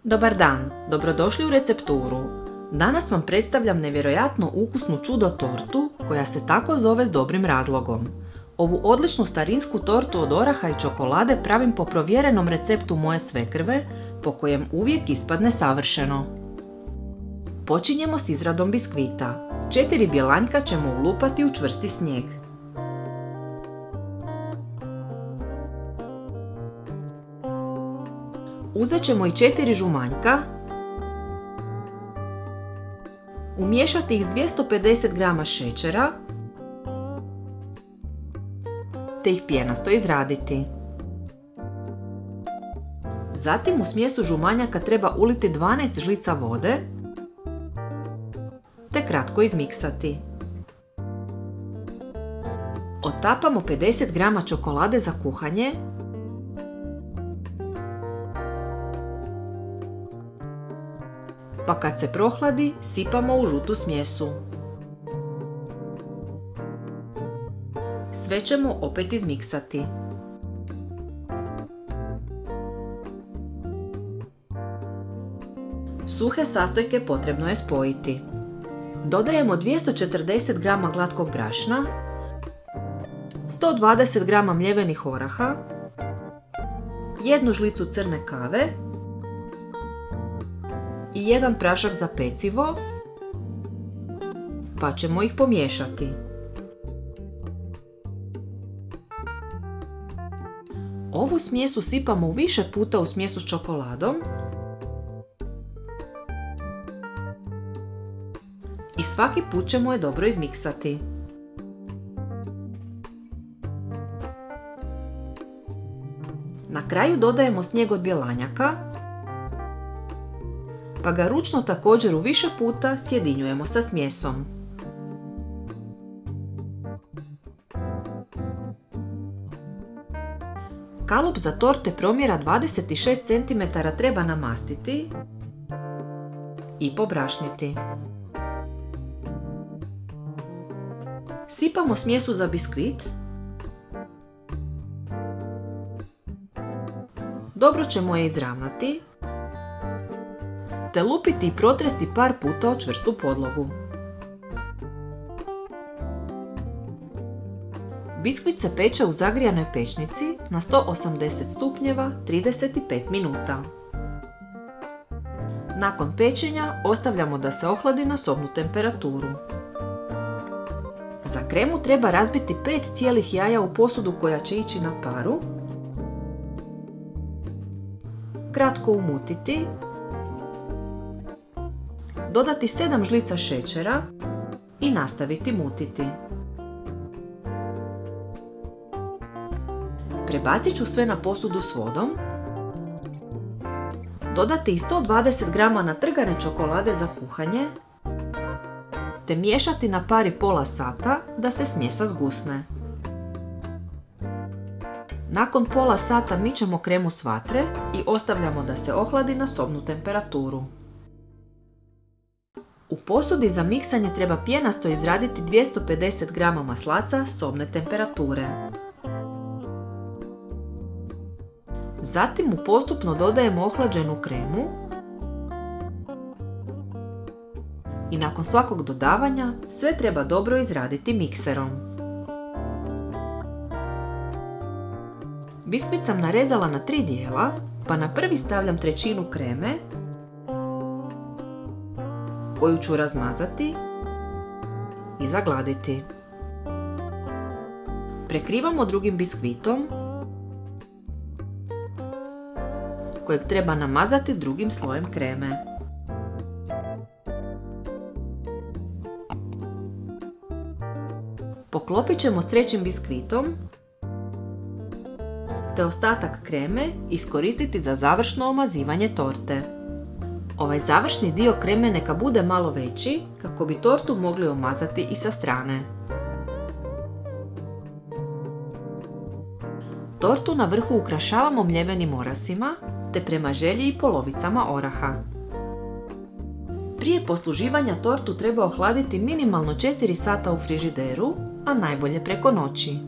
Dobar dan, dobrodošli u recepturu. Danas vam predstavljam nevjerojatno ukusnu čudo tortu koja se tako zove s dobrim razlogom. Ovu odličnu starinsku tortu od oraha i čokolade pravim po provjerenom receptu moje svekrve, po kojem uvijek ispadne savršeno. Počinjemo s izradom biskvita. 4 bjelanjka ćemo ulupati u čvrsti snijeg. Uzet ćemo i 4 žumanjka, umiješati ih s 250 g šećera, te ih pjenasto izraditi. Zatim u smjesu žumanjaka treba uliti 12 žlica vode, te kratko izmiksati. Otapamo 50 g čokolade za kuhanje, pa kad se prohladi, sipamo u žutu smjesu. Sve ćemo opet izmiksati. Suhe sastojke potrebno je spojiti. Dodajemo 240 g glatkog brašna, 120 g mljevenih oraha, 1 žlicu crne kave i 1 prašak za pecivo, pa ćemo ih pomiješati. Ovu smjes usipamo više puta u smjesu s čokoladom i svaki put ćemo je dobro izmiksati. Na kraju dodajemo snijeg od bjelanjaka, pa ga ručno također u više puta sjedinjujemo sa smjesom. Kalup za torte promjera 26 cm treba namastiti i pobrašniti. Sipamo smjesu za biskvit. Dobro ćemo je izravnati, te lupiti i protresti par puta o čvrstu podlogu. Biskvit se peče u zagrijanoj pećnici na 180 stupnjeva 35 minuta. Nakon pečenja ostavljamo da se ohladi na sobnu temperaturu. Za kremu treba razbiti 5 cijelih jaja u posudu koja će ići na paru, kratko umutiti, dodati 7 žlica šećera i nastaviti mutiti. Prebacit ću sve na posudu s vodom, dodati i 120 g natrgane čokolade za kuhanje, te miješati na pari pola sata da se smjesa zgusne. Nakon pola sata mičemo kremu s vatre i ostavljamo da se ohladi na sobnu temperaturu. U posudi za miksanje treba pjenasto izraditi 250 g maslaca sobne temperature. Zatim mu postupno dodajemo ohlađenu kremu i nakon svakog dodavanja sve treba dobro izraditi mikserom. Biskvit sam narezala na 3 dijela, pa na prvi stavljam trećinu kreme, koju ću razmazati i zagladiti. Prekrivamo drugim biskvitom, kojeg treba namazati drugim slojem kreme. Poklopit ćemo s trećim biskvitom, te ostatak kreme iskoristiti za završno omazivanje torte. Ovaj završni dio kreme neka bude malo veći kako bi tortu mogli omazati i sa strane. Tortu na vrhu ukrašavamo mljevenim orasima, te prema želji i polovicama oraha. Prije posluživanja tortu treba ohladiti minimalno 4 sata u frižideru, a najbolje preko noći.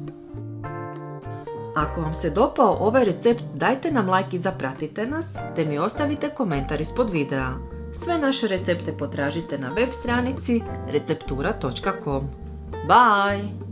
Ako vam se dopao ovaj recept, dajte nam like i zapratite nas, te mi ostavite komentar ispod videa. Sve naše recepte potražite na web stranici receptura.com. Bye!